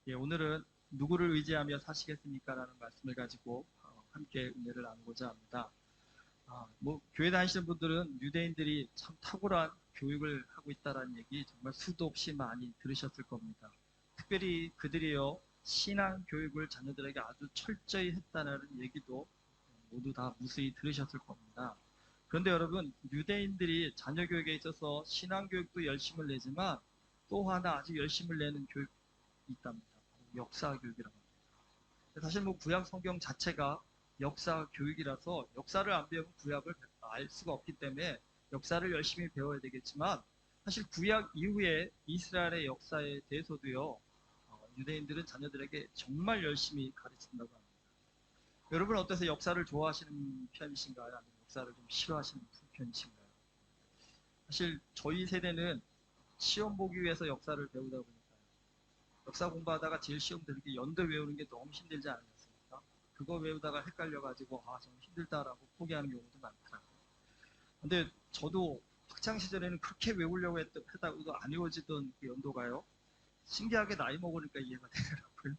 예, 오늘은 누구를 의지하며 사시겠습니까? 라는 말씀을 가지고 함께 은혜를 나누고자 합니다. 교회 다니시는 분들은 유대인들이 참 탁월한 교육을 하고 있다는 얘기 정말 수도 없이 많이 들으셨을 겁니다. 특별히 그들이요, 신앙 교육을 자녀들에게 아주 철저히 했다는 얘기도 모두 다 무수히 들으셨을 겁니다. 그런데 여러분, 유대인들이 자녀 교육에 있어서 신앙 교육도 열심을 내지만 또 하나 아주 열심을 내는 교육이 있답니다. 역사 교육이라고 합니다. 사실 구약 성경 자체가 역사 교육이라서 역사를 안 배우면 구약을 알 수가 없기 때문에 역사를 열심히 배워야 되겠지만 사실 구약 이후에 이스라엘의 역사에 대해서도요, 유대인들은 자녀들에게 정말 열심히 가르친다고 합니다. 여러분 어떠세요? 역사를 좋아하시는 편이신가요? 아니면 역사를 좀 싫어하시는 편이신가요? 사실 저희 세대는 시험 보기 위해서 역사를 배우다 보니까요. 역사 공부하다가 제일 시험 되는 게 연도 외우는 게 너무 힘들지 않으셨습니까? 그거 외우다가 헷갈려가지고 좀 힘들다라고 포기하는 경우도 많더라고요. 근데 저도 학창 시절에는 그렇게 외우려고 했다고도 안 외워지던 그 연도가요. 신기하게 나이 먹으니까 이해가 되더라고요.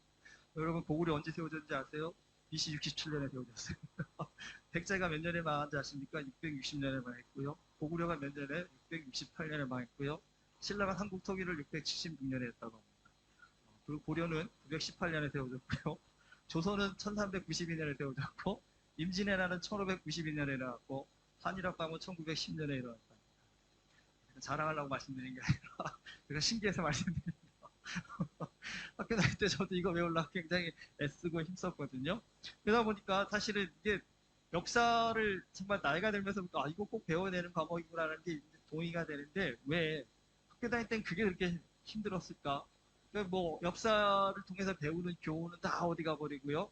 여러분 고구려 언제 세워졌는지 아세요? BC 67년에 세워졌어요. 백제가 몇 년에 망한지 아십니까? 660년에 망했고요. 고구려가 몇 년에? 668년에 망했고요. 신라가 한국 통일을 676년에 했다고 합니다. 그리고 고려는 918년에 세워졌고요. 조선은 1392년에 세워졌고, 임진왜란은 1592년에 일어났고, 한일합방은 1910년에 일어났다. 자랑하려고 말씀드린 게 아니라 제가 신기해서 말씀드립니다. 학교 다닐 때 저도 이거 외우려고 굉장히 애쓰고 힘썼거든요. 그러다 보니까 사실은 이게 역사를 정말 나이가 들면서부터 이거 꼭 배워야 되는 과목이구나라는 게 동의가 되는데 왜 학교 다닐 땐 그게 그렇게 힘들었을까? 그러니까 역사를 통해서 배우는 교훈은 다 어디 가버리고요.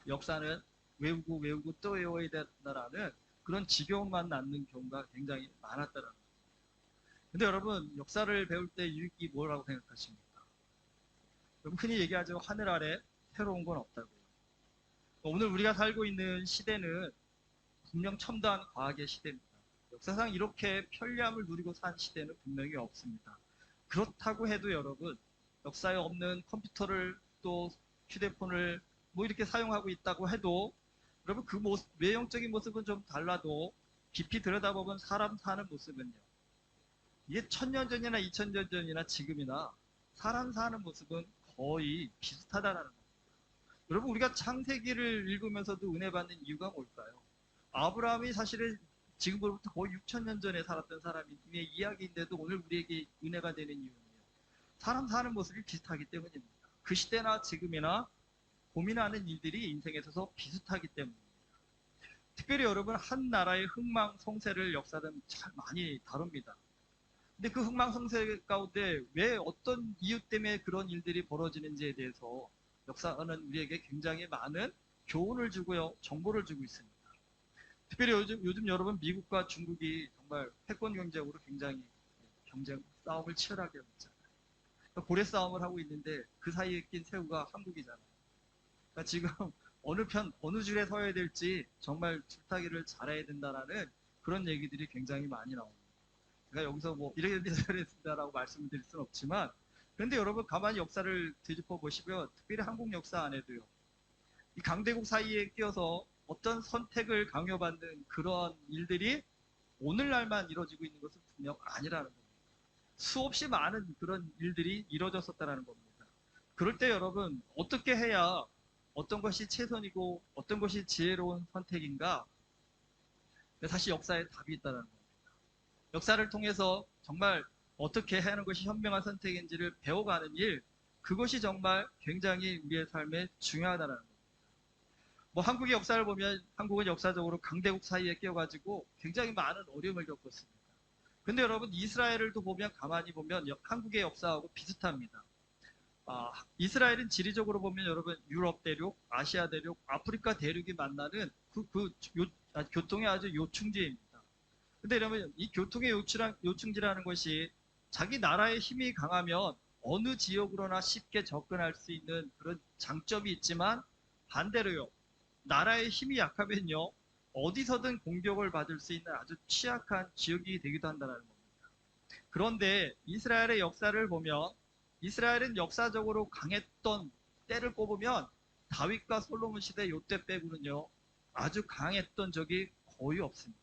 역사는 외우고 또 외워야 된다라는 그런 지겨움만 낳는 경우가 굉장히 많았다는 거예요. 근데 여러분 역사를 배울 때 유익이 뭐라고 생각하십니까? 흔히 얘기하죠. 하늘 아래 새로운 건 없다고요. 오늘 우리가 살고 있는 시대는 분명 첨단 과학의 시대입니다. 역사상 이렇게 편리함을 누리고 산 시대는 분명히 없습니다. 그렇다고 해도 여러분 역사에 없는 컴퓨터를 또 휴대폰을 이렇게 사용하고 있다고 해도 여러분 그 모습, 외형적인 모습은 좀 달라도 깊이 들여다보면 사람 사는 모습은요. 이게 1000년 전이나 2000년 전이나 지금이나 사람 사는 모습은 거의 비슷하다라는 겁니다. 여러분 우리가 창세기를 읽으면서도 은혜 받는 이유가 뭘까요? 아브라함이 사실은 지금으로부터 거의 6000년 전에 살았던 사람의 이야기인데도 오늘 우리에게 은혜가 되는 이유는요. 사람 사는 모습이 비슷하기 때문입니다. 그 시대나 지금이나 고민하는 일들이 인생에 있어서 비슷하기 때문입니다. 특별히 여러분 한 나라의 흥망성쇠를 역사는 잘 많이 다룹니다. 근데 그 흥망성쇠 가운데 왜 어떤 이유 때문에 그런 일들이 벌어지는지에 대해서 역사는 우리에게 굉장히 많은 교훈을 주고요, 정보를 주고 있습니다. 특별히 요즘 여러분 미국과 중국이 정말 패권 경쟁으로 굉장히 경쟁 싸움을 치열하게 하고 있잖아요. 그러니까 고래 싸움을 하고 있는데 그 사이에 낀 새우가 한국이잖아요. 그러니까 지금 어느 줄에 서야 될지 정말 줄타기를 잘해야 된다라는 그런 얘기들이 굉장히 많이 나옵니다. 제가 여기서 이래야 된다라고 말씀을 드릴 수는 없지만, 그런데 여러분 가만히 역사를 되짚어 보시면 특별히 한국 역사 안에도요. 이 강대국 사이에 끼어서 어떤 선택을 강요받는 그런 일들이 오늘날만 이루어지고 있는 것은 분명 아니라는 겁니다. 수없이 많은 그런 일들이 이루어졌었다는 겁니다. 그럴 때 여러분 어떻게 해야 어떤 것이 최선이고 어떤 것이 지혜로운 선택인가? 사실 역사에 답이 있다는 겁니다. 역사를 통해서 정말 어떻게 하는 것이 현명한 선택인지를 배워가는 일, 그것이 정말 굉장히 우리의 삶에 중요하다는 겁니다. 한국의 역사를 보면 한국은 역사적으로 강대국 사이에 끼어가지고 굉장히 많은 어려움을 겪었습니다. 근데 여러분 이스라엘을 또 보면 가만히 보면 한국의 역사하고 비슷합니다. 이스라엘은 지리적으로 보면 여러분 유럽 대륙, 아시아 대륙, 아프리카 대륙이 만나는 교통의 아주 요충지입니다. 근데 여러분 이 교통의 요충지라는 것이 자기 나라의 힘이 강하면 어느 지역으로나 쉽게 접근할 수 있는 그런 장점이 있지만 반대로요. 나라의 힘이 약하면요. 어디서든 공격을 받을 수 있는 아주 취약한 지역이 되기도 한다는 겁니다. 그런데 이스라엘의 역사를 보면 이스라엘은 역사적으로 강했던 때를 꼽으면 다윗과 솔로몬 시대 요때 빼고는요, 아주 강했던 적이 거의 없습니다.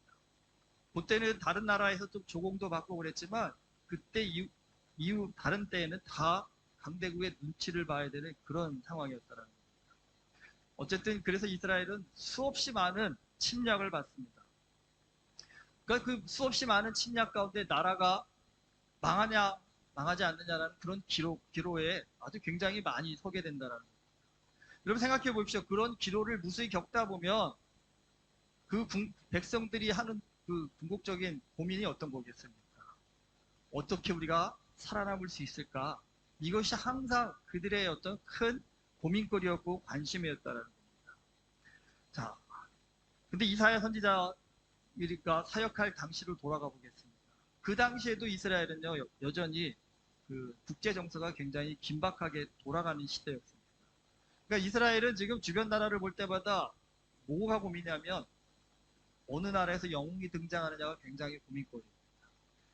그때는 다른 나라에서 좀 조공도 받고 그랬지만 그때 이후 다른 때에는 다 강대국의 눈치를 봐야 되는 그런 상황이었다는 거예요. 어쨌든 그래서 이스라엘은 수없이 많은 침략을 받습니다. 그러니까 그 수없이 많은 침략 가운데 나라가 망하냐 망하지 않느냐라는 그런 기로에 아주 굉장히 많이 서게 된다는 거예요. 여러분 생각해 보십시오. 그런 기로를 무수히 겪다 보면 그 백성들이 하는 그 궁극적인 고민이 어떤 거겠습니까? 어떻게 우리가 살아남을 수 있을까? 이것이 항상 그들의 어떤 큰 고민거리였고 관심이었다는 겁니다. 자, 근데 이사야 선지자가 사역할 당시로 돌아가 보겠습니다. 그 당시에도 이스라엘은요, 여전히 그 국제 정서가 굉장히 긴박하게 돌아가는 시대였습니다. 그러니까 이스라엘은 지금 주변 나라를 볼 때마다 뭐가 고민이냐면 어느 나라에서 영웅이 등장하느냐가 굉장히 고민거리입니다.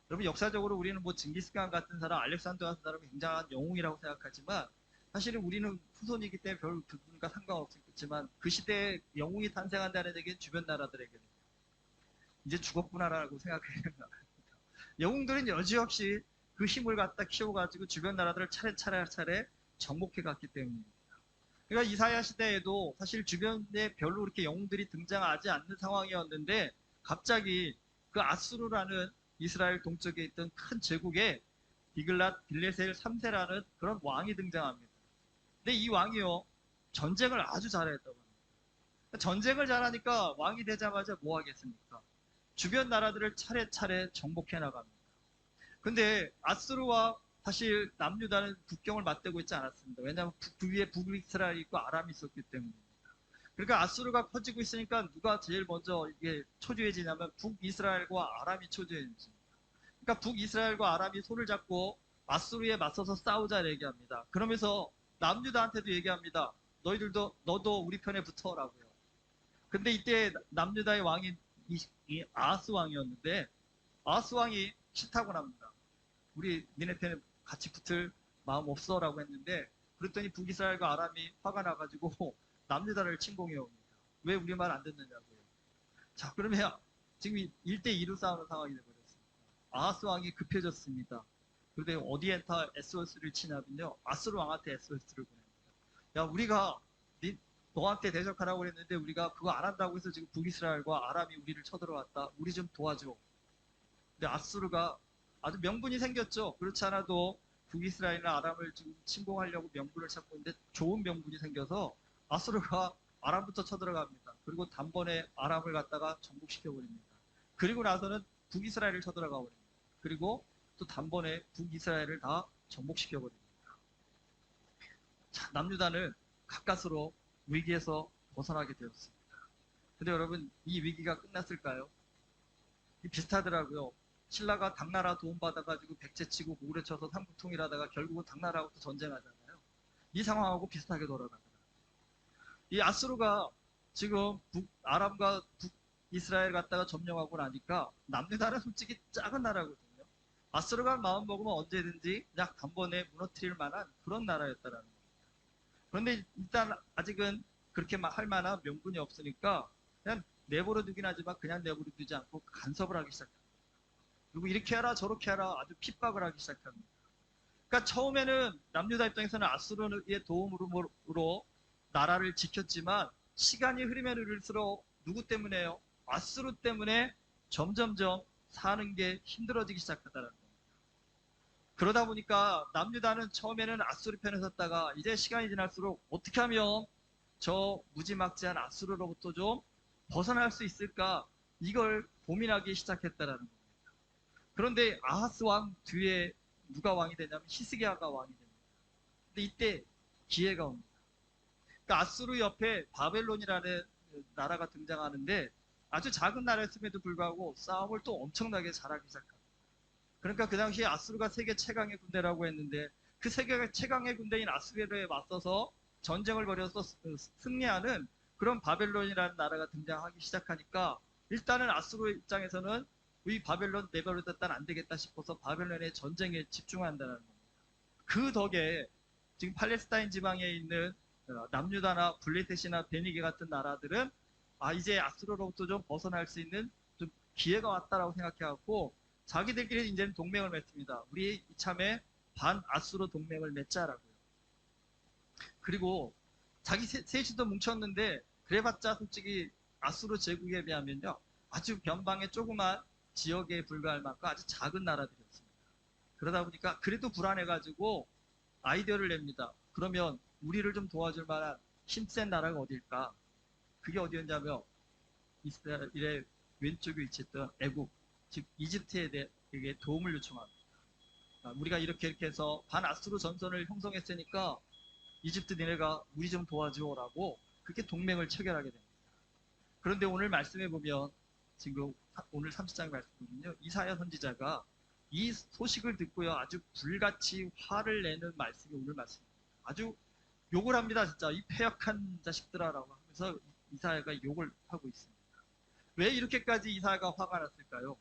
여러분 역사적으로 우리는 뭐 징기스칸 같은 사람, 알렉산더 같은 사람이 굉장한 영웅이라고 생각하지만 사실은 우리는 후손이기 때문에 별 그분과 상관없겠지만 그 시대에 영웅이 탄생한다는 얘기는 주변 나라들에게는 이제 죽었구나라고 생각해야 됩니다. 영웅들은 여지없이 그 힘을 갖다 키워가지고 주변 나라들을 차례 정복해 갔기 때문입니다. 그러니까 이사야 시대에도 사실 주변에 별로 그렇게 영웅들이 등장하지 않는 상황이었는데 갑자기 그 아수르라는 이스라엘 동쪽에 있던 큰 제국에 디글랏 빌레셀 3세라는 그런 왕이 등장합니다. 근데 이 왕이요 전쟁을 아주 잘했다고 합니다. 전쟁을 잘하니까 왕이 되자마자 뭐 하겠습니까? 주변 나라들을 차례차례 정복해 나갑니다. 근데 아수르와 사실 남유다는 국경을 맞대고 있지 않았습니다. 왜냐하면 위에 북이스라엘이 있고 아람이 있었기 때문입니다. 그러니까 아수르가 커지고 있으니까 누가 제일 먼저 이게 초조해지냐면 북이스라엘과 아람이 초조해집니다. 그러니까 북이스라엘과 아람이 손을 잡고 아수르에 맞서서 싸우자 얘기합니다. 그러면서 남유다한테도 얘기합니다. 너도 우리 편에 붙어라고요. 근데 이때 남유다의 왕이 이 아하스 왕이었는데 아하스 왕이 싫다고 합니다. 우리 니네 편에 같이 붙을 마음 없어라고 했는데 그랬더니 북이스라엘과 아람이 화가 나가지고 남유다를 침공해 옵니다. 왜 우리 말 안 듣느냐고요. 자 그러면 지금 1대2로 싸우는 상황이 되어버렸습니다. 아하스 왕이 급해졌습니다. 그런데 어디에다 SOS를 치냐면요. 아수르 왕한테 SOS를 보냅니다. 야 우리가 너한테 대적하라고 그랬는데 우리가 그거 안 한다고 해서 지금 북이스라엘과 아람이 우리를 쳐들어왔다. 우리 좀 도와줘. 근데 아수르가 아주 명분이 생겼죠. 그렇지 않아도 북이스라엘이나 아람을 지금 침공하려고 명분을 찾고 있는데 좋은 명분이 생겨서 아수르가 아람부터 쳐들어갑니다. 그리고 단번에 아람을 갖다가 정복시켜버립니다. 그리고 나서는 북이스라엘을 쳐들어가 버립니다. 그리고 또 단번에 북이스라엘을 다 정복시켜버립니다. 자, 남유다는 가까스로 위기에서 벗어나게 되었습니다. 근데 여러분 이 위기가 끝났을까요? 비슷하더라고요. 신라가 당나라 도움받아가지고 백제치고 고구려쳐서 삼국통일하다가 결국은 당나라하고 또 전쟁하잖아요. 이 상황하고 비슷하게 돌아가더라고요. 이 아수르가 지금 아람과 북이스라엘 갖다가 점령하고 나니까 남유다는 솔직히 작은 나라거든요. 아수르가 마음 먹으면 언제든지 그냥 단번에 무너뜨릴 만한 그런 나라였다라는 겁니다. 그런데 일단 아직은 그렇게 할 만한 명분이 없으니까 그냥 내버려 두긴 하지만 그냥 내버려 두지 않고 간섭을 하기 시작합니다. 그리고 이렇게 하라 저렇게 하라 아주 핍박을 하기 시작합니다. 그러니까 처음에는 남유다 입장에서는 아수르의 도움으로 나라를 지켰지만 시간이 흐르면 흐를수록 누구 때문에요? 아수르 때문에 점점점 사는 게 힘들어지기 시작하다는 겁니다. 그러다 보니까 남유다는 처음에는 아수르 편에 섰다가 이제 시간이 지날수록 어떻게 하면 저 무지막지한 아수르로부터 좀 벗어날 수 있을까 이걸 고민하기 시작했다라는 겁니다. 그런데 아하스 왕 뒤에 누가 왕이 되냐면 히스기야가 왕이 됩니다. 근데 이때 기회가 옵니다. 그러니까 아수르 옆에 바벨론이라는 나라가 등장하는데 아주 작은 나라였음에도 불구하고 싸움을 또 엄청나게 잘하기 시작합니다. 그러니까 그 당시에 아수르가 세계 최강의 군대라고 했는데 그 세계 최강의 군대인 아수르에 맞서서 전쟁을 벌여서 승리하는 그런 바벨론이라는 나라가 등장하기 시작하니까 일단은 아수르 입장에서는 이 바벨론 내버려뒀다는 안 되겠다 싶어서 바벨론의 전쟁에 집중한다는 겁니다. 그 덕에 지금 팔레스타인 지방에 있는 남유다나 블레셋이나 베니게 같은 나라들은 이제 아수르로부터 좀 벗어날 수 있는 좀 기회가 왔다라고 생각해갖고 자기들끼리 이제는 동맹을 맺습니다. 우리 이참에 반아수르 동맹을 맺자라고요. 그리고 자기 셋이도 뭉쳤는데 그래봤자 솔직히 아수르 제국에 비하면요 아주 변방의 조그만 지역에 불과할 만큼 아주 작은 나라들이었습니다. 그러다 보니까 그래도 불안해가지고 아이디어를 냅니다. 그러면 우리를 좀 도와줄 만한 힘센 나라가 어딜까? 그게 어디였냐면 이스라엘의 왼쪽에 위치했던 애국, 즉 이집트에 대해 도움을 요청합니다. 우리가 이렇게 해서 반아수르 전선을 형성했으니까 이집트 니네가 우리 좀 도와줘라고 그렇게 동맹을 체결하게 됩니다. 그런데 오늘 말씀해 보면 지금 오늘 30장 말씀 보면요 이사야 선지자가 이 소식을 듣고요 아주 불같이 화를 내는 말씀이 오늘 말씀입니다. 아주 욕을 합니다. 진짜 이 패역한 자식들아라고 하면서 이사야가 욕을 하고 있습니다. 왜 이렇게까지 이사야가 화가 났을까요?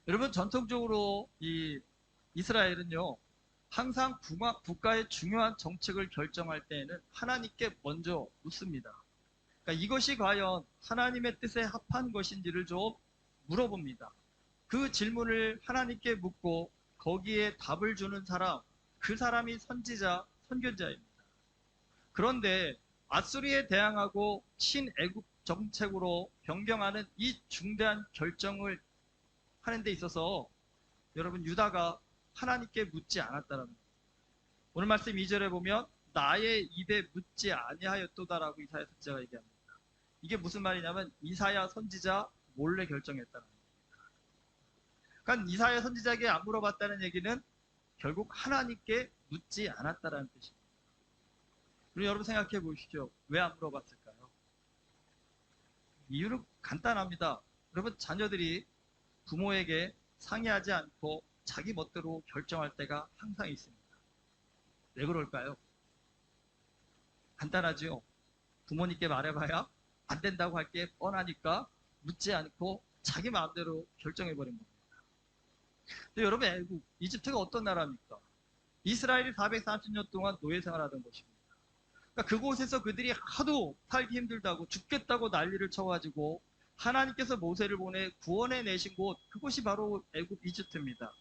여러분 전통적으로 이 이스라엘은요 항상 국가의 중요한 정책을 결정할 때에는 하나님께 먼저 묻습니다. 그러니까 이것이 과연 하나님의 뜻에 합한 것인지를 좀 물어봅니다. 그 질문을 하나님께 묻고 거기에 답을 주는 사람, 그 사람이 선지자, 선교자입니다. 그런데 아수리에 대항하고 친애국 정책으로 변경하는 이 중대한 결정을 하는 데 있어서 여러분 유다가 하나님께 묻지 않았다는 겁니다. 오늘 말씀 2절에 보면 나의 입에 묻지 아니하였도다라고 이사야 선지자가 얘기합니다. 이게 무슨 말이냐면 이사야 선지자 몰래 결정했다는 겁니다. 그러니까 이사야 선지자에게 안 물어봤다는 얘기는 결국 하나님께 묻지 않았다는 뜻입니다. 그리고 여러분 생각해 보십시오. 왜 안 물어봤을까요? 이유는 간단합니다. 여러분 자녀들이 부모에게 상의하지 않고 자기 멋대로 결정할 때가 항상 있습니다. 왜 그럴까요? 간단하죠. 부모님께 말해봐야 안 된다고 할 게 뻔하니까 묻지 않고 자기 마음대로 결정해버린 겁니다. 근데 여러분 애국, 이집트가 어떤 나라입니까? 이스라엘이 430년 동안 노예 생활하던 곳입니다. 그러니까 그곳에서 그들이 하도 살기 힘들다고 죽겠다고 난리를 쳐가지고 하나님께서 모세를 보내 구원해 내신 곳, 그곳이 바로 애굽 이집트입니다.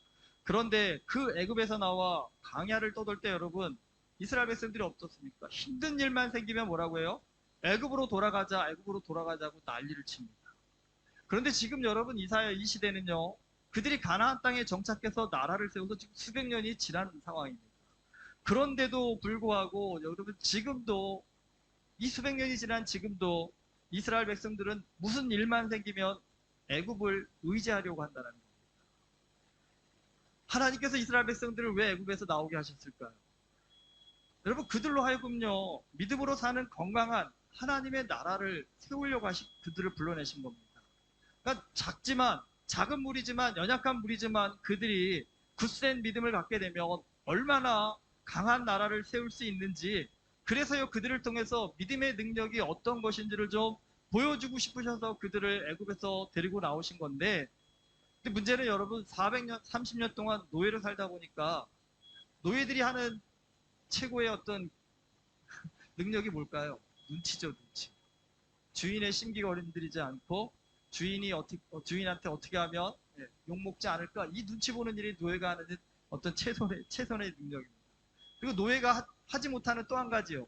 그런데 그 애굽에서 나와 광야를 떠돌 때 여러분 이스라엘 백성들이 어떻습니까? 힘든 일만 생기면 뭐라고 해요? 애굽으로 돌아가자, 애굽으로 돌아가자고 난리를 칩니다. 그런데 지금 여러분 이사야 이 시대는요 그들이 가나안 땅에 정착해서 나라를 세워서 지금 수백 년이 지난 상황입니다. 그런데도 불구하고 여러분 지금도 이 수백 년이 지난 지금도 이스라엘 백성들은 무슨 일만 생기면 애굽을 의지하려고 한다는 겁니다. 하나님께서 이스라엘 백성들을 왜 애굽에서 나오게 하셨을까요? 여러분 그들로 하여금요 믿음으로 사는 건강한 하나님의 나라를 세우려고 그들을 불러내신 겁니다. 그러니까 작은 무리지만 연약한 무리지만 그들이 굳센 믿음을 갖게 되면 얼마나 강한 나라를 세울 수 있는지 그래서요 그들을 통해서 믿음의 능력이 어떤 것인지를 좀 보여주고 싶으셔서 그들을 애굽에서 데리고 나오신 건데 근데 문제는 여러분 400년, 30년 동안 노예로 살다 보니까 노예들이 하는 최고의 어떤 능력이 뭘까요? 눈치죠, 눈치. 주인의 심기가 어린들이지 않고 주인한테 어떻게 하면 욕먹지 않을까? 이 눈치 보는 일이 노예가 하는 어떤 최선의 능력입니다. 그리고 노예가 하지 못하는 또 한 가지요.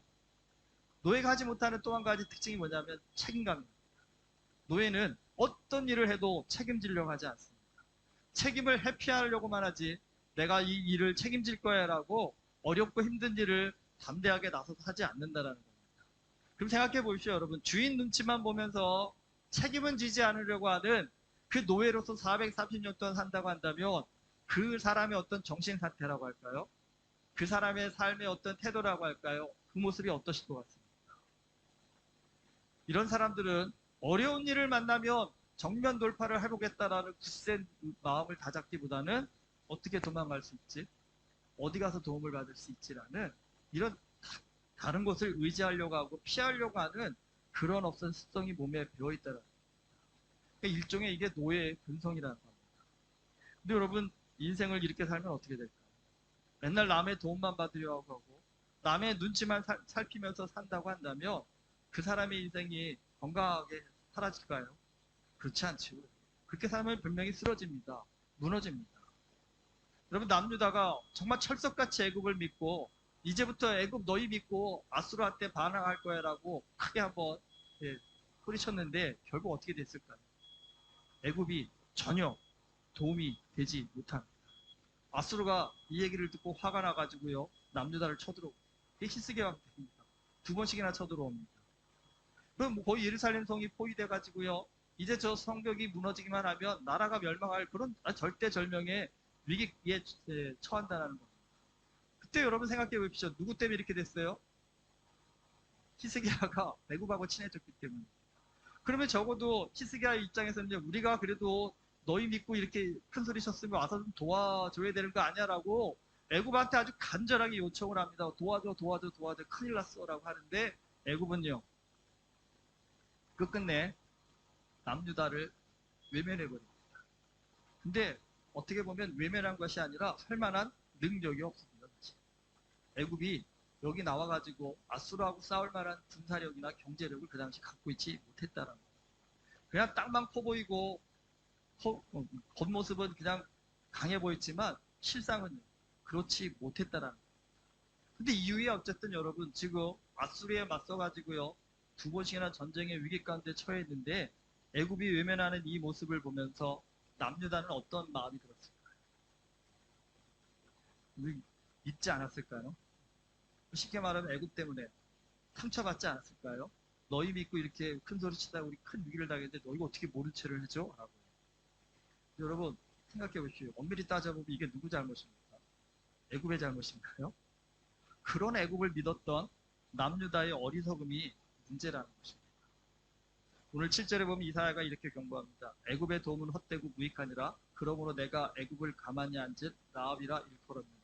노예가 하지 못하는 또 한 가지 특징이 뭐냐면 책임감입니다. 노예는 어떤 일을 해도 책임지려고 하지 않습니다. 책임을 회피하려고만 하지 내가 이 일을 책임질 거야 라고 어렵고 힘든 일을 담대하게 나서서 하지 않는다는 겁니다. 그럼 생각해 보십시오 여러분. 주인 눈치만 보면서 책임은 지지 않으려고 하는 그 노예로서 430년 동안 산다고 한다면 그 사람의 어떤 정신 상태라고 할까요? 그 사람의 삶의 어떤 태도라고 할까요? 그 모습이 어떠실 것 같습니까? 이런 사람들은 어려운 일을 만나면 정면 돌파를 해보겠다라는 굳센 마음을 다잡기보다는 어떻게 도망갈 수 있지? 어디 가서 도움을 받을 수 있지라는 이런 다른 곳을 의지하려고 하고 피하려고 하는 그런 어떤 습성이 몸에 배어있다는 겁니다. 그러니까 일종의 이게 노예의 근성이라는 겁니다. 근데 여러분 인생을 이렇게 살면 어떻게 될까요? 맨날 남의 도움만 받으려고 하고 남의 눈치만 살피면서 산다고 한다면 그 사람의 인생이 건강하게 사라질까요? 그렇지 않죠. 그렇게 살면 분명히 쓰러집니다. 무너집니다. 여러분 남유다가 정말 철석같이 애굽을 믿고 이제부터 애굽 너희 믿고 아수르한테 반항할 거야라고 크게 한번 소리쳤는데 결국 어떻게 됐을까요? 애굽이 전혀 도움이 되지 못합니다. 아수르가 이 얘기를 듣고 화가 나가지고요 남유다를 쳐들어오고 히스기야가 됩니다. 두 번씩이나 쳐들어옵니다. 그럼 뭐 거의 예루살렘 성이 포위돼가지고요 이제 저 성벽이 무너지기만 하면 나라가 멸망할 그런 절대절명의 위기에 처한다는 겁니다. 그때 여러분 생각해 보십시오. 누구 때문에 이렇게 됐어요? 히스기야가 애굽하고 친해졌기 때문에. 그러면 적어도 히스기야 입장에서는 우리가 그래도 너희 믿고 이렇게 큰 소리 쳤으면 와서 좀 도와줘야 되는 거 아니야라고 애굽한테 아주 간절하게 요청을 합니다. 도와줘, 도와줘, 도와줘, 큰일 났어라고 하는데 애굽은요 끝끝내 남유다를 외면해버립니다. 근데 어떻게 보면 외면한 것이 아니라 할 만한 능력이 없습니다. 애굽이 여기 나와가지고 아수르하고 싸울 만한 군사력이나 경제력을 그 당시 갖고 있지 못했다라는 거예요. 그냥 땅만 커 보이고 겉모습은 그냥 강해 보였지만 실상은 그렇지 못했다라는 거예요. 근데 이후에 어쨌든 여러분 지금 아수르에 맞서가지고요 두 번씩이나 전쟁의 위기 가운데 처했는데 애굽이 외면하는 이 모습을 보면서 남유다는 어떤 마음이 들었을까요? 우리 믿지 않았을까요? 쉽게 말하면 애굽 때문에 상처받지 않았을까요? 너희 믿고 이렇게 큰 소리 치다가 우리 큰 위기를 당했는데 너희가 어떻게 모른 채를 해줘? 라고. 여러분 생각해 보십시오. 엄밀히 따져보면 이게 누구 잘못입니까? 애굽의 잘못인가요? 그런 애굽을 믿었던 남유다의 어리석음이 문제라는 것입니다. 오늘 7절에 보면 이사야가 이렇게 경고합니다. 애굽의 도움은 헛되고 무익하니라. 그러므로 내가 애굽을 가만히 앉은 라합이라 일컬었느니라.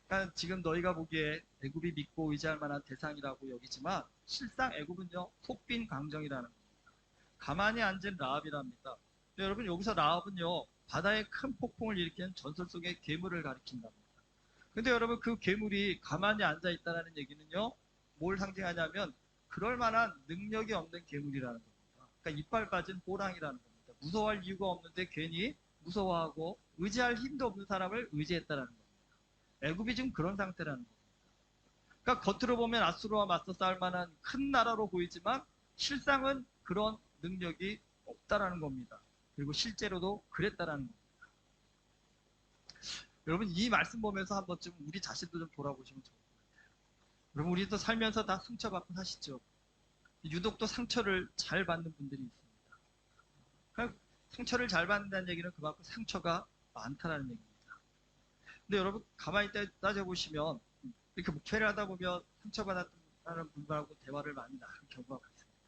그러니까 지금 너희가 보기에 애굽이 믿고 의지할 만한 대상이라고 여기지만 실상 애굽은요 속빈 강정이라는 겁니다. 가만히 앉은 라합이랍니다. 여러분 여기서 라합은요 바다에 큰 폭풍을 일으키는 전설 속의 괴물을 가리킨답니다. 근데 여러분 그 괴물이 가만히 앉아 있다는 얘기는요 뭘 상징하냐면 그럴 만한 능력이 없는 괴물이라는 겁니다. 그러니까 이빨 빠진 호랑이라는 겁니다. 무서워할 이유가 없는데 괜히 무서워하고 의지할 힘도 없는 사람을 의지했다는 겁니다. 애굽이 지금 그런 상태라는 겁니다. 그러니까 겉으로 보면 아수르와 맞서 싸울 만한 큰 나라로 보이지만 실상은 그런 능력이 없다라는 겁니다. 그리고 실제로도 그랬다라는 겁니다. 여러분 이 말씀 보면서 한번 좀 우리 자신도 좀 돌아보시면 좋을 것 같아요. 여러분 우리도 살면서 다 상처받고 사시죠. 유독 또 상처를 잘 받는 분들이 있습니다. 그러니까 상처를 잘 받는다는 얘기는 그만큼 상처가 많다는 얘기입니다. 근데 여러분 가만히 따져보시면 이렇게 목회를 하다 보면 상처받았다는 분들하고 대화를 많이 나눈 경우가 있습니다.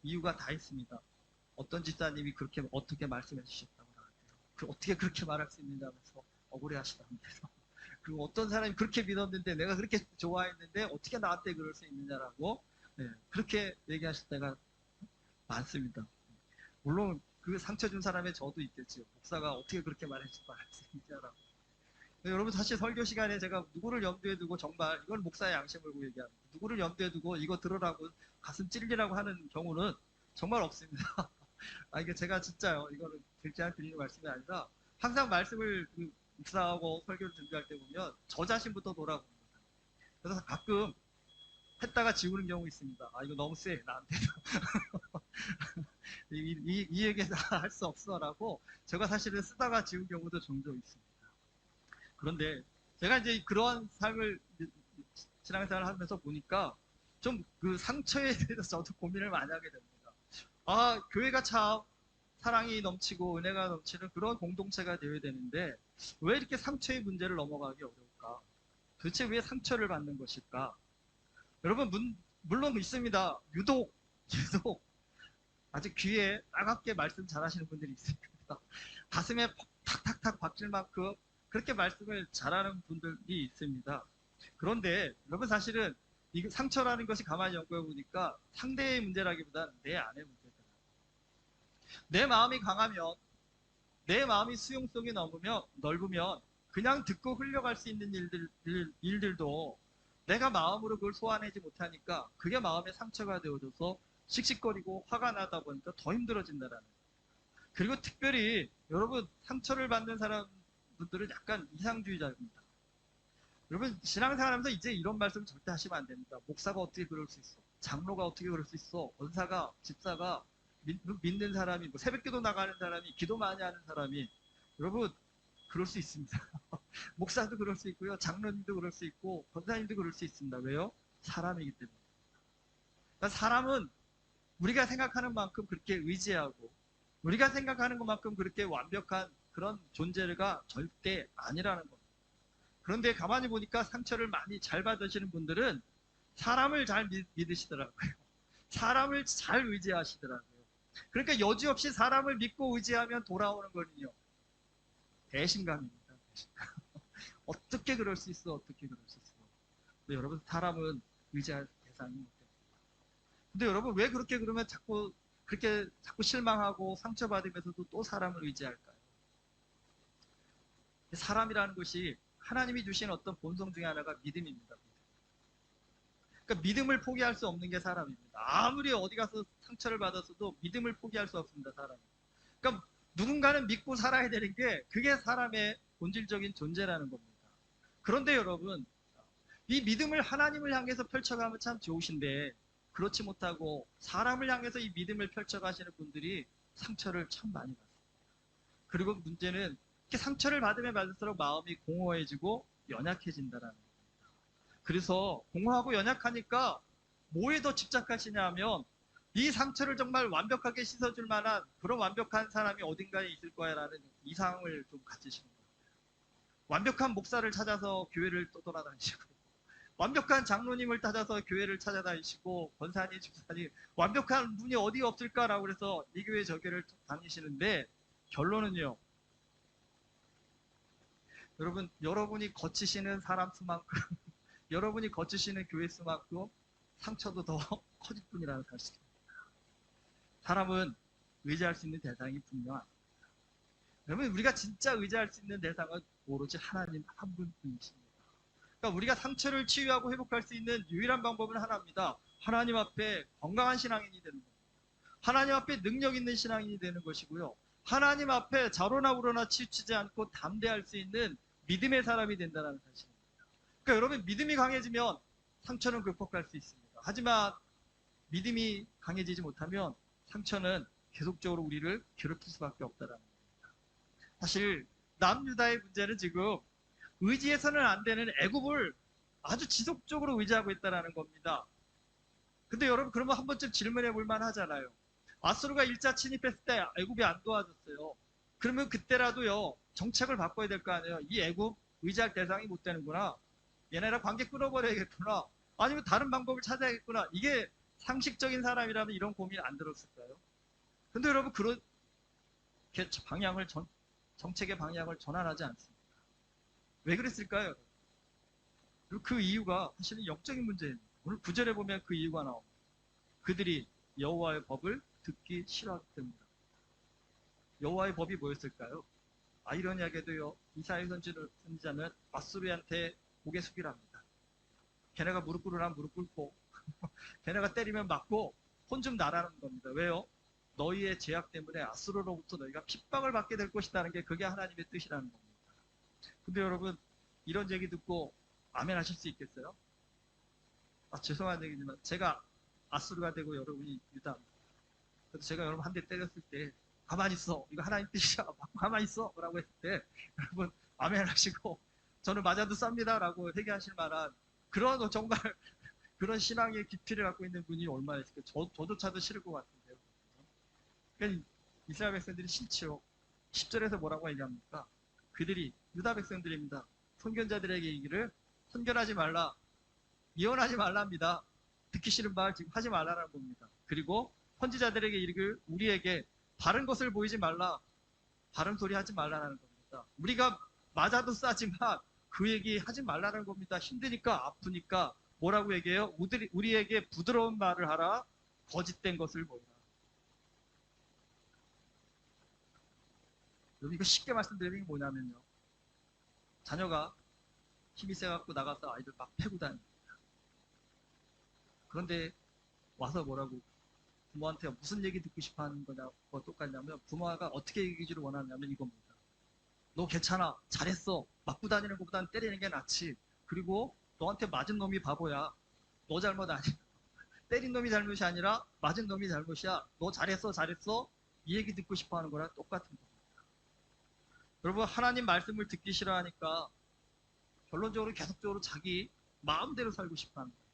이유가 다 있습니다. 어떤 집사님이 그렇게 어떻게 말씀해 주셨다고 나한테요. 어떻게 그렇게 말할 수 있느냐면서 억울해하시다면서 그리고 어떤 사람이 그렇게 믿었는데 내가 그렇게 좋아했는데 어떻게 나한테 그럴 수 있느냐라고 그렇게 얘기하실 때가 많습니다. 물론 그 상처 준 사람의 저도 있겠죠. 목사가 어떻게 그렇게 말할 수 있느냐라고. 여러분 사실 설교 시간에 제가 누구를 염두에 두고 정말 이건 목사의 양심을 보고 얘기합니다. 누구를 염두에 두고 이거 들으라고 가슴 찔리라고 하는 경우는 정말 없습니다. 이게 제가 진짜요. 이거는 그냥 드리는 말씀이 아니라 항상 말씀을 묵상하고 설교를 준비할 때 보면 저 자신부터 돌아봅니다. 그래서 가끔 했다가 지우는 경우 있습니다. 이거 너무 세 나한테도 이 얘기 다 할 수 없어라고 제가 사실은 쓰다가 지운 경우도 종종 있습니다. 그런데 제가 이제 그러한 삶을 신앙생활을 하면서 보니까 좀 그 상처에 대해서 저도 고민을 많이 하게 됩니다. 교회가 참 사랑이 넘치고 은혜가 넘치는 그런 공동체가 되어야 되는데 왜 이렇게 상처의 문제를 넘어가기 어려울까? 도대체 왜 상처를 받는 것일까? 여러분 물론 있습니다. 유독 아주 귀에 따갑게 말씀 잘하시는 분들이 있습니다. 가슴에 탁탁탁 박힐 만큼 그렇게 말씀을 잘하는 분들이 있습니다. 그런데 여러분 사실은 이 상처라는 것이 가만히 연구해 보니까 상대의 문제라기보다는 내 안의 문제다. 내 마음이 강하면 내 마음이 수용성이 넓으면 그냥 듣고 흘려갈 수 있는 일들도 내가 마음으로 그걸 소화하지 못하니까 그게 마음의 상처가 되어져서 씩씩거리고 화가 나다 보니까 더 힘들어진다라는 거예요. 그리고 특별히 여러분 상처를 받는 사람들은 약간 이상주의자입니다. 여러분 신앙생활하면서 이제 이런 말씀 절대 하시면 안 됩니다. 목사가 어떻게 그럴 수 있어? 장로가 어떻게 그럴 수 있어? 원사가, 집사가, 믿는 사람이, 뭐 새벽기도 나가는 사람이, 기도 많이 하는 사람이, 여러분 그럴 수 있습니다. 목사도 그럴 수 있고요, 장로님도 그럴 수 있고, 권사님도 그럴 수 있습니다. 왜요? 사람이기 때문에. 그러니까 사람은 우리가 생각하는 만큼 그렇게 의지하고, 우리가 생각하는 것만큼 그렇게 완벽한 그런 존재가 절대 아니라는 겁니다. 그런데 가만히 보니까 상처를 많이 잘 받으시는 분들은 사람을 잘 믿으시더라고요. 사람을 잘 의지하시더라고요. 그러니까 여지없이 사람을 믿고 의지하면 돌아오는 거는요, 배신감입니다. 배신감. 어떻게 그럴 수 있어? 어떻게 그럴 수 있어? 근데 여러분, 사람은 의지할 대상이 못 됩니다. 근데 여러분, 왜 그렇게 그러면 그렇게 자꾸 실망하고 상처받으면서도 또 사람을 의지할까요? 사람이라는 것이 하나님이 주신 어떤 본성 중에 하나가 믿음입니다. 그러니까 믿음을 포기할 수 없는 게 사람입니다. 아무리 어디 가서 상처를 받았어도 믿음을 포기할 수 없습니다. 사람은. 그러니까 누군가는 믿고 살아야 되는 게 그게 사람의 본질적인 존재라는 겁니다. 그런데 여러분, 이 믿음을 하나님을 향해서 펼쳐가면 참 좋으신데 그렇지 못하고 사람을 향해서 이 믿음을 펼쳐가시는 분들이 상처를 참 많이 받습니다. 그리고 문제는 이렇게 상처를 받으면 받을수록 마음이 공허해지고 연약해진다라는 거예요. 그래서 공허하고 연약하니까 뭐에 더 집착하시냐 하면 이 상처를 정말 완벽하게 씻어줄 만한 그런 완벽한 사람이 어딘가에 있을 거야라는 이상을 좀 가지시는 거예요. 완벽한 목사를 찾아서 교회를 떠돌아다니시고, 완벽한 장로님을 찾아서 교회를 찾아다니시고, 권사님, 집사님, 완벽한 분이 어디 없을까라고 그래서 이 교회 저 교회를 다니시는데 결론은요, 여러분이 거치시는 사람 수만큼 여러분이 거치시는 교회 수만큼 상처도 더 커질 뿐이라는 사실입니다. 사람은 의지할 수 있는 대상이 분명합니다. 여러분, 우리가 진짜 의지할 수 있는 대상은 오로지 하나님 한 분뿐이십니다. 그러니까 우리가 상처를 치유하고 회복할 수 있는 유일한 방법은 하나입니다. 하나님 앞에 건강한 신앙인이 되는 겁니다. 하나님 앞에 능력 있는 신앙인이 되는 것이고요. 하나님 앞에 자로나 우러나 치우치지 않고 담대할 수 있는 믿음의 사람이 된다는 사실입니다. 그러니까 여러분, 믿음이 강해지면 상처는 극복할 수 있습니다. 하지만 믿음이 강해지지 못하면 상처는 계속적으로 우리를 괴롭힐 수밖에 없다는 겁니다. 사실 남유다의 문제는 지금 의지해서는 안 되는 애굽을 아주 지속적으로 의지하고 있다는 겁니다. 근데 여러분, 그러면 한 번쯤 질문해 볼 만하잖아요. 아수르가 1차 침입했을 때 애굽이 안 도와줬어요. 그러면 그때라도요, 정책을 바꿔야 될 거 아니에요. 이 애굽 의지할 대상이 못 되는구나. 얘네랑 관계 끊어버려야겠구나. 아니면 다른 방법을 찾아야겠구나. 이게 상식적인 사람이라면 이런 고민 안 들었을까요? 근데 여러분, 그렇게 정책의 방향을 전환하지 않습니다. 왜 그랬을까요? 그 이유가 사실은 영적인 문제입니다. 오늘 9절에 보면 그 이유가 나옵니다. 그들이 여호와의 법을 듣기 싫어하기 때문입니다. 여호와의 법이 뭐였을까요? 아이러니하게도요, 이사야 선지자는 아수르한테 고개 숙이랍니다. 걔네가 무릎 꿇으라면 무릎 꿇고 걔네가 때리면 맞고 혼 좀 나라는 겁니다. 왜요? 너희의 죄악 때문에 아수르로부터 너희가 핍박을 받게 될 것이라는 게 그게 하나님의 뜻이라는 겁니다. 근데 여러분, 이런 얘기 듣고 아멘 하실 수 있겠어요? 죄송한 얘기지만 제가 아수르가 되고 여러분이 유다입니다. 그래서 제가 여러분 한 대 때렸을 때 가만히 있어, 이거 하나님 뜻이야, 가만히 있어 라고 했을 때 여러분 아멘 하시고 저는 맞아도 쌉니다 라고 회개하실 만한 그런 정말 그런 신앙의 깊이를 갖고 있는 분이 얼마나 있을까요? 저조차도 싫을 것 같은데요. 그러니까 이스라엘 백성들이 싫지요. 10절에서 뭐라고 얘기합니까? 그들이 유다 백성들입니다. 선견자들에게 얘기를 선견하지 말라, 예언하지 말랍니다. 듣기 싫은 말 지금 하지 말라라는 겁니다. 그리고 선지자들에게 이르길 우리에게 바른 것을 보이지 말라, 바른 소리 하지 말라는 겁니다. 우리가 맞아도 싸지만 그 얘기 하지 말라는 겁니다. 힘드니까 아프니까 뭐라고 얘기해요? 우리에게 부드러운 말을 하라, 거짓된 것을 보이라. 여러분, 이거 쉽게 말씀드리는 게 뭐냐면요, 자녀가 힘이 세갖고 나가서 아이들 막 패고 다닙니다. 그런데 와서 뭐라고 부모한테 무슨 얘기 듣고 싶어 하는 거냐, 뭐 똑같냐면 부모가 어떻게 얘기를 원하냐면 이겁니다. 너 괜찮아. 잘했어. 맞고 다니는 것보다는 때리는 게 낫지. 그리고 너한테 맞은 놈이 바보야. 너 잘못 아니야. 때린 놈이 잘못이 아니라 맞은 놈이 잘못이야. 너 잘했어. 잘했어. 이 얘기 듣고 싶어 하는 거랑 똑같은 겁니다. 여러분, 하나님 말씀을 듣기 싫어하니까 결론적으로 계속적으로 자기 마음대로 살고 싶어 하는 거예요.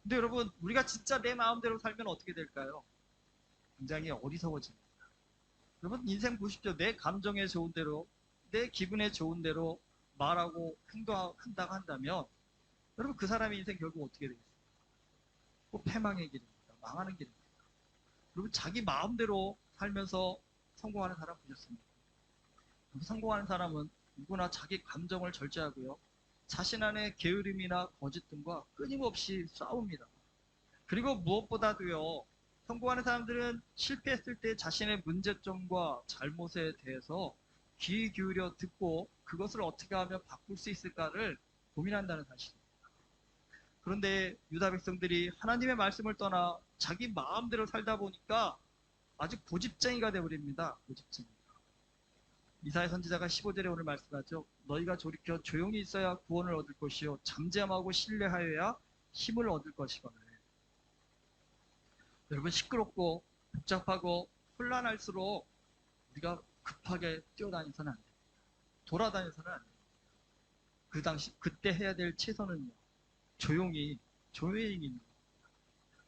근데 여러분, 우리가 진짜 내 마음대로 살면 어떻게 될까요? 굉장히 어리석어집니다. 여러분, 인생 보십시오. 내 감정에 좋은 대로, 내 기분에 좋은 대로 말하고 행동한다고 한다면 여러분, 그 사람의 인생 결국 어떻게 되겠습니까? 꼭 패망의 길입니다. 망하는 길입니다. 여러분, 자기 마음대로 살면서 성공하는 사람 보셨습니까? 성공하는 사람은 누구나 자기 감정을 절제하고요. 자신 안에 게으름이나 거짓 등과 끊임없이 싸웁니다. 그리고 무엇보다도요, 성공하는 사람들은 실패했을 때 자신의 문제점과 잘못에 대해서 귀 기울여 듣고 그것을 어떻게 하면 바꿀 수 있을까를 고민한다는 사실입니다. 그런데 유다 백성들이 하나님의 말씀을 떠나 자기 마음대로 살다 보니까 아주 고집쟁이가 되어버립니다. 고집쟁이. 이사야 선지자가 15절에 오늘 말씀하죠. 너희가 돌이켜 조용히 있어야 구원을 얻을 것이요 잠잠하고 신뢰하여야 힘을 얻을 것이거늘. 여러분, 시끄럽고 복잡하고 혼란할수록 우리가 급하게 뛰어다니서는 안 됩니다. 돌아다니서는 안 됩니다. 그 당시 그때 해야 될 최선은요, 조용히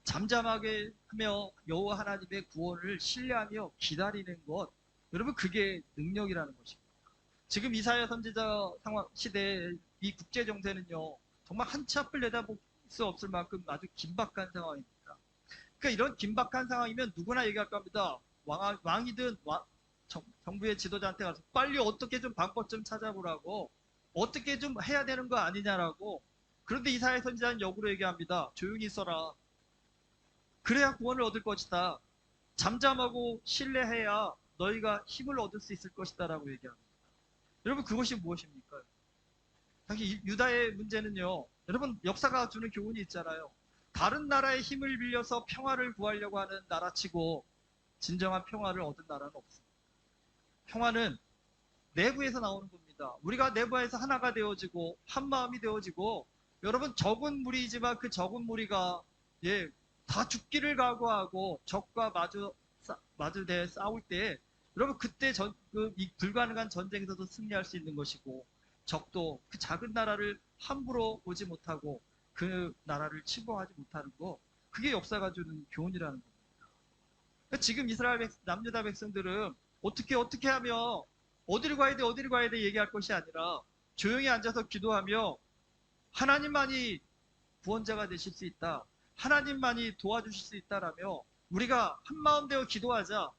잠잠하게 하며 여호와 하나님의 구원을 신뢰하며 기다리는 것, 여러분, 그게 능력이라는 것입니다. 지금 이사야 선지자 상황 시대의 이 국제 정세는요, 정말 한치 앞을 내다볼 수 없을 만큼 아주 긴박한 상황입니다. 그러니까 이런 긴박한 상황이면 누구나 얘기할 겁니다. 왕이든 정부의 지도자한테 가서 빨리 어떻게 좀 방법 좀 찾아보라고, 어떻게 좀 해야 되는 거 아니냐라고. 그런데 이사야 선지자는 역으로 얘기합니다. 조용히 있어라. 그래야 구원을 얻을 것이다. 잠잠하고 신뢰해야 너희가 힘을 얻을 수 있을 것이다 라고 얘기합니다. 여러분, 그것이 무엇입니까? 사실 유다의 문제는요, 여러분, 역사가 주는 교훈이 있잖아요. 다른 나라의 힘을 빌려서 평화를 구하려고 하는 나라치고 진정한 평화를 얻은 나라는 없습니다. 평화는 내부에서 나오는 겁니다. 우리가 내부에서 하나가 되어지고 한 마음이 되어지고, 여러분, 적은 무리이지만 그 적은 무리가 다 죽기를 각오하고 적과 마주대 싸울 때, 여러분, 그때 이 불가능한 전쟁에서도 승리할 수 있는 것이고, 적도 그 작은 나라를 함부로 오지 못하고 그 나라를 침공하지 못하는 거, 그게 역사가 주는 교훈이라는 겁니다. 그러니까 지금 이스라엘 남유다 백성들은 어떻게 하며 어디를 가야 돼 얘기할 것이 아니라 조용히 앉아서 기도하며 하나님만이 구원자가 되실 수 있다, 하나님만이 도와주실 수 있다라며 우리가 한마음 되어 기도하자.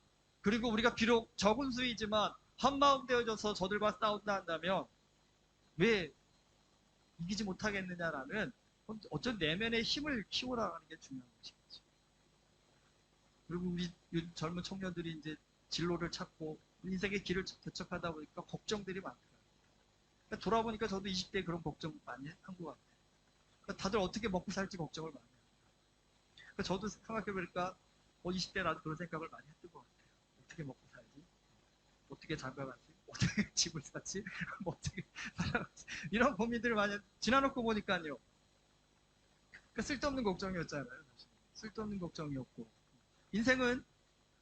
그리고 우리가 비록 적은 수이지만 한마음 되어져서 저들과 싸운다 한다면 왜 이기지 못하겠느냐라는 어쩐 내면의 힘을 키워나가는 게 중요한 것이겠죠. 그리고 우리 젊은 청년들이 이제 진로를 찾고 인생의 길을 개척하다 보니까 걱정들이 많더라고요. 그러니까 돌아보니까 저도 20대에 그런 걱정 많이 한 것 같아요. 그러니까 다들 어떻게 먹고 살지 걱정을 많이 해요. 그러니까 저도 생각해보니까 20대 나도 그런 생각을 많이 했던 것 같아요. 어떻게 먹고 살지? 어떻게 장가가지? 어떻게 집을 사지? 뭐 어떻게 살아가지? 이런 고민들을 많이 지나놓고 보니까요. 그러니까 쓸데없는 걱정이었잖아요. 사실. 쓸데없는 걱정이었고, 인생은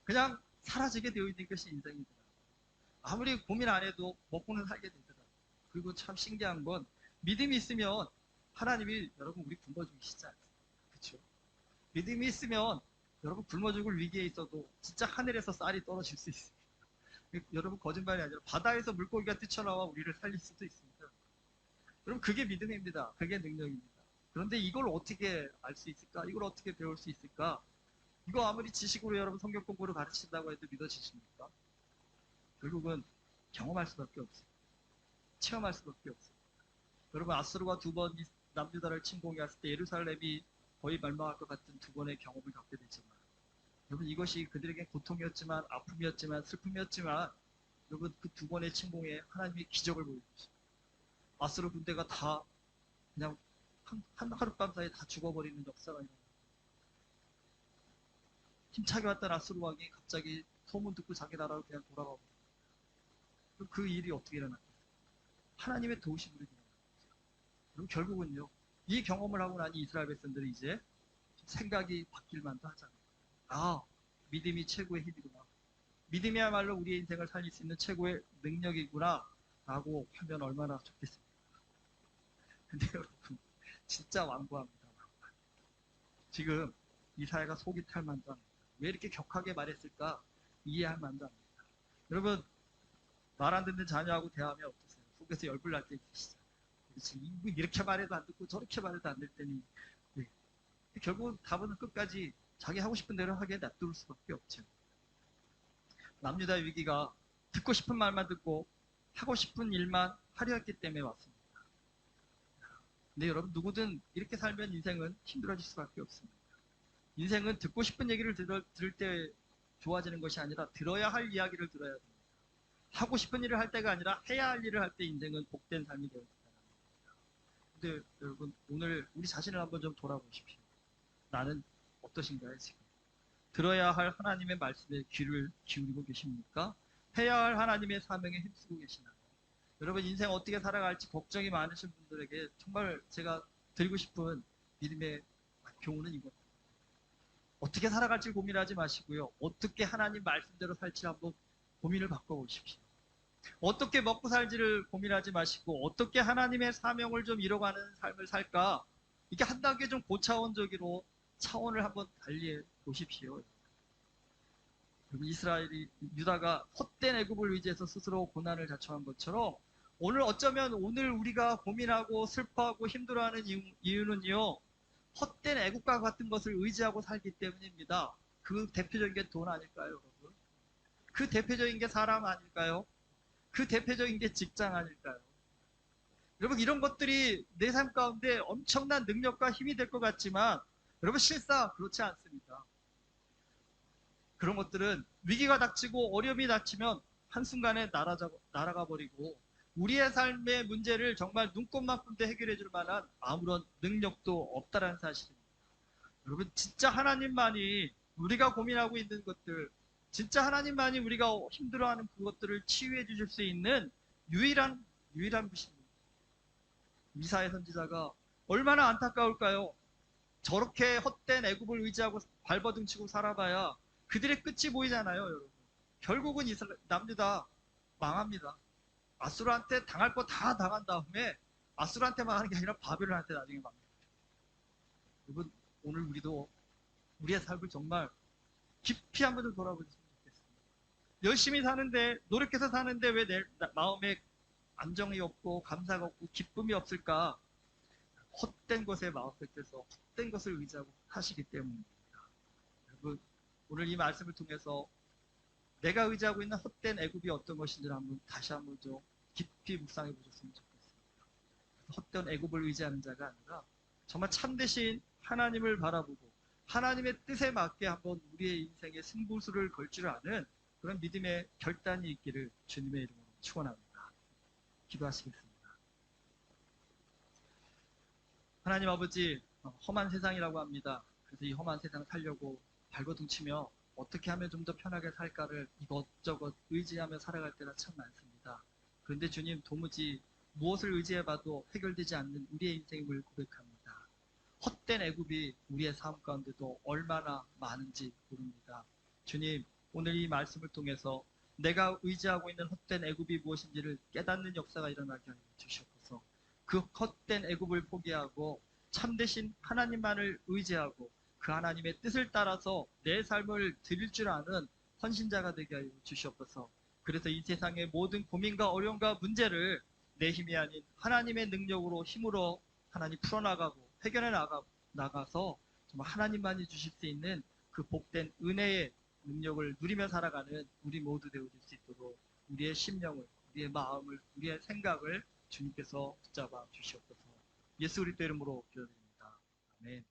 그냥 사라지게 되어 있는 것이 인생이더라. 아무리 고민 안 해도 먹고는 살게 되더라. 그리고 참 신기한 건 믿음이 있으면 하나님이 여러분 우리 굶어 죽이시지 않습니까? 그렇죠? 믿음이 있으면 여러분 굶어 죽을 위기에 있어도 진짜 하늘에서 쌀이 떨어질 수 있습니다. 여러분, 거짓말이 아니라 바다에서 물고기가 뛰쳐나와 우리를 살릴 수도 있습니다. 여러분, 그게 믿음입니다. 그게 능력입니다. 그런데 이걸 어떻게 알 수 있을까? 이걸 어떻게 배울 수 있을까? 이거 아무리 지식으로 여러분 성경 공부를 가르친다고 해도 믿어지십니까? 결국은 경험할 수밖에 없어요. 체험할 수밖에 없어요. 여러분, 아수르가 두 번 남유다를 침공했을 때 예루살렘이 거의 멸망할 것 같은 두 번의 경험을 겪게 되지만, 여러분, 이것이 그들에게 고통이었지만, 아픔이었지만, 슬픔이었지만, 여러분, 그 두 번의 침공에 하나님이 기적을 보여주셨습니다. 아수르 군대가 다 그냥 한 하룻밤 사이에 다 죽어버리는 역사가 일어나요. 힘차게 왔던 아수르 왕이 갑자기 소문 듣고 자기 나라로 그냥 돌아가고, 그 일이 어떻게 일어났겠어요? 하나님의 도우심으로 일어났어요. 그럼 결국은요, 이 경험을 하고 나니 이스라엘 백성들이 이제 생각이 바뀔 만도 하잖아요. 아, 믿음이 최고의 힘이구나. 믿음이야말로 우리의 인생을 살릴 수 있는 최고의 능력이구나 라고 하면 얼마나 좋겠습니까? 근데 여러분, 진짜 완고합니다. 지금 이사야가 속이 탈 만도 합니다. 왜 이렇게 격하게 말했을까? 이해할 만도 합니다. 여러분, 말 안 듣는 자녀하고 대화하면 어떠세요? 속에서 열불 날 때 있으시죠? 이렇게 말해도 안 듣고 저렇게 말해도 안 될 때니, 네. 결국 답은 끝까지 자기 하고 싶은 대로 하게 놔둘 수밖에 없죠. 남유다 위기가 듣고 싶은 말만 듣고 하고 싶은 일만 하려 했기 때문에 왔습니다. 근데 여러분, 누구든 이렇게 살면 인생은 힘들어질 수밖에 없습니다. 인생은 듣고 싶은 얘기를 들을 때 좋아지는 것이 아니라 들어야 할 이야기를 들어야 됩니다. 하고 싶은 일을 할 때가 아니라 해야 할 일을 할 때 인생은 복된 삶이 되어야 된다. 근데 여러분, 오늘 우리 자신을 한번 좀 돌아보십시오. 나는 어떠신가요, 지금? 들어야 할 하나님의 말씀에 귀를 기울이고 계십니까? 해야 할 하나님의 사명에 힘쓰고 계시나요? 여러분, 인생 어떻게 살아갈지 걱정이 많으신 분들에게 정말 제가 드리고 싶은 믿음의 교훈은 이겁니다. 어떻게 살아갈지 고민하지 마시고요. 어떻게 하나님 말씀대로 살지 한번 고민을 바꿔보십시오. 어떻게 먹고 살지를 고민하지 마시고 어떻게 하나님의 사명을 좀 이뤄가는 삶을 살까? 이게 한 단계 좀 고차원적으로 차원을 한번 달리해 보십시오. 이스라엘이, 유다가 헛된 애굽을 의지해서 스스로 고난을 자초한 것처럼 오늘 어쩌면 오늘 우리가 고민하고 슬퍼하고 힘들어하는 이유는요, 헛된 애국과 같은 것을 의지하고 살기 때문입니다. 그 대표적인 게 돈 아닐까요, 여러분? 그 대표적인 게 사람 아닐까요? 그 대표적인 게 직장 아닐까요? 여러분, 이런 것들이 내 삶 가운데 엄청난 능력과 힘이 될 것 같지만 여러분, 실상 그렇지 않습니다. 그런 것들은 위기가 닥치고 어려움이 닥치면 한순간에 날아가 버리고 우리의 삶의 문제를 정말 눈꼽만큼도 해결해 줄 만한 아무런 능력도 없다는 사실입니다. 여러분, 진짜 하나님만이 우리가 고민하고 있는 것들, 진짜 하나님만이 우리가 힘들어하는 그것들을 치유해 주실 수 있는 유일한 분이십니다. 이사야 선지자가 얼마나 안타까울까요? 저렇게 헛된 애굽을 의지하고 발버둥치고 살아봐야 그들의 끝이 보이잖아요, 여러분. 결국은 남유다 망합니다. 아수르한테 당할 거 다 당한 다음에 아수르한테만 하는 게 아니라 바벨론한테 나중에 망합니다. 여러분, 오늘 우리도 우리의 삶을 정말 깊이 한번 좀 돌아보셨으면 좋겠습니다. 열심히 사는데, 노력해서 사는데 왜 내 마음에 안정이 없고 감사가 없고 기쁨이 없을까? 헛된 것에 마음을 뺏겨서 헛된 것을 의지하고 하시기 때문입니다. 여러분, 오늘 이 말씀을 통해서 내가 의지하고 있는 헛된 애굽이 어떤 것인지를 한번 다시 한번 좀 깊이 묵상해 보셨으면 좋겠습니다. 헛된 애굽을 의지하는 자가 아니라 정말 참되신 하나님을 바라보고 하나님의 뜻에 맞게 한번 우리의 인생의 승부수를 걸 줄 아는 그런 믿음의 결단이 있기를 주님의 이름으로 축원합니다. 기도하시겠습니다. 하나님 아버지, 험한 세상이라고 합니다. 그래서 이 험한 세상을 살려고 발버둥치며 어떻게 하면 좀 더 편하게 살까를 이것저것 의지하며 살아갈 때가 참 많습니다. 그런데 주님, 도무지 무엇을 의지해봐도 해결되지 않는 우리의 인생을 고백합니다. 헛된 애굽이 우리의 삶 가운데도 얼마나 많은지 모릅니다. 주님, 오늘 이 말씀을 통해서 내가 의지하고 있는 헛된 애굽이 무엇인지를 깨닫는 역사가 일어나게 하여 주시옵소서. 그 헛된 애굽을 포기하고 참되신 하나님만을 의지하고 그 하나님의 뜻을 따라서 내 삶을 드릴 줄 아는 헌신자가 되게 하여 주시옵소서. 그래서 이 세상의 모든 고민과 어려움과 문제를 내 힘이 아닌 하나님의 능력으로 힘으로 하나님 풀어나가고 해결해 나가서 정말 하나님만이 주실 수 있는 그 복된 은혜의 능력을 누리며 살아가는 우리 모두 되어질 수 있도록 우리의 심령을, 우리의 마음을, 우리의 생각을 주님께서 붙잡아 주시옵소서. 예수 그리스도 이름으로 기도드립니다. 아멘.